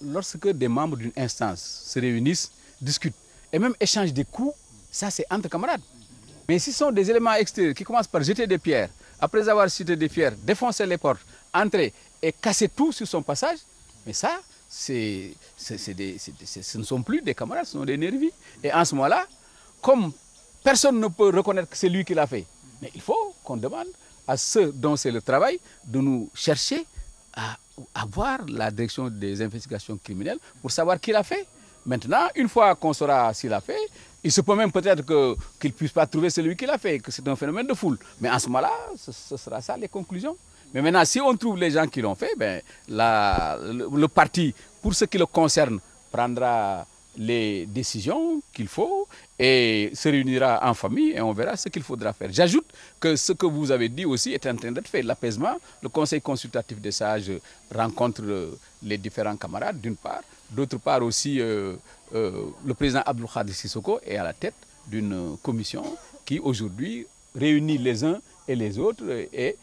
Lorsque des membres d'une instance se réunissent, discutent et même échangent des coups, ça c'est entre camarades. Mais si ce sont des éléments extérieurs qui commencent par jeter des pierres, après avoir jeté des pierres, défoncer les portes, entrer et casser tout sur son passage, mais ça, ce ne sont plus des camarades, ce sont des nervis. Et en ce moment-là, comme personne ne peut reconnaître que c'est lui qui l'a fait, mais il faut qu'on demande à ceux dont c'est le travail de nous chercher à avoir la direction des investigations criminelles pour savoir qui l'a fait. Maintenant, une fois qu'on saura s'il a fait, il se peut même peut-être qu'il ne puisse pas trouver celui qui l'a fait, que c'est un phénomène de foule. Mais en ce moment-là, ce sera ça les conclusions. Mais maintenant, si on trouve les gens qui l'ont fait, ben, le parti, pour ce qui le concerne, prendra les décisions qu'il faut et se réunira en famille et on verra ce qu'il faudra faire. J'ajoute que ce que vous avez dit aussi est en train d'être fait. L'apaisement, le conseil consultatif des sages rencontre les différents camarades d'une part. D'autre part aussi, le président Abdou Khadre Sissoko est à la tête d'une commission qui aujourd'hui réunit les uns et les autres et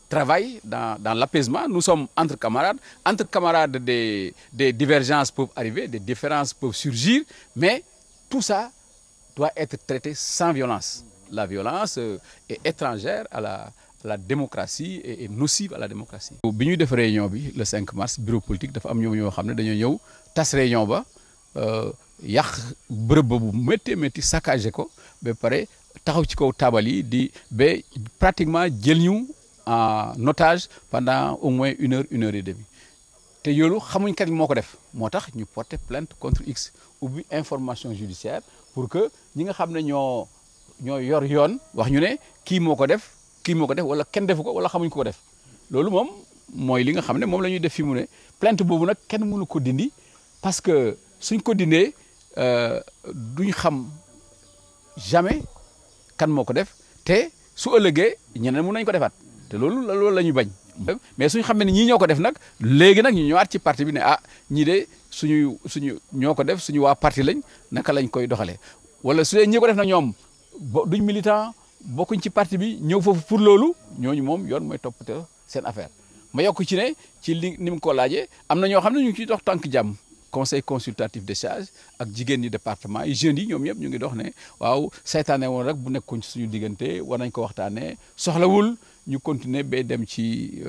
travaille dans l'apaisement. Nous sommes entre camarades. Entre camarades, des divergences peuvent arriver, des différences peuvent surgir, mais tout ça doit être traité sans violence. La violence est étrangère à la démocratie et nocive à la démocratie. Bi ñuy def réunion bi le 5 mars bureau politique dafa am ñoo xam ne dañoo ñëw tas réunion ba yàq bërëb ba bu métti saccagé ko ba pare taxaw ci kaw taabal yi di ba pratiquement jël ñu en otage pendant au moins une heure et demie te yoolu xamuñ kat moo ko def moo tax ñu porter plainte contre X ubbi information judiciaire pour que ñi nga xam ne ñoo yor yoon wax ñu ne kii moo ko def wala kenn defu ko wala xamuñ ko def loolu moom mooy li nga xam ne moom la ñuy def fi mu ne plainte boobu nag kenn mënu ko dindi parce que suñ ko dindee duñ xam jamais kan moo ko def te su ëllëgee ñeneen mun nañ ko defaat te loolu la ñuy bañ mais suñ xamee ne ñii ñoo ko def nag léegi nag ñu ñëwaat ci parti bi ne ah ñii de suñu ñoo ko def suñu waa parti lañ naka lañ koy doxalee wala su dee ñi ko def nag ñoom duñ militant bokkuñ ci parti bi ñëw foofu pour loolu ñooñu moom yoon mooy toppatoo seen affaire ma yokk ci ne ci ni mu ko laajee am na ñoo xam ne ñu ngi ciy dox tànk jàmm conseil consultatif des sages ak jigéen ñi département yi jeunes yi ñoom ñëpp ñu ngi dox ne waaw saytaane woon rek bu nekkuñ suñu diggante war nañ ko waxtaanee soxlawul ñu continuer ba dem ci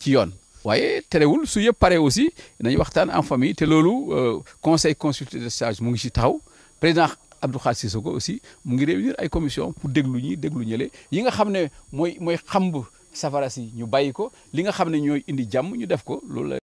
yoon. waaye terewul su yëpp pare aussi nañu waxtaan en famille te loolu conseil consultatif des sages mu ngi ci taxaw président Abdou Khadre Sissoko aussi mu ngi réunir ay commission pour déglu ñële yi nga xam ne mooy xamb safara si ñu bàyyi ko li nga xam ne ñooy indi jàmm ñu def ko loolu la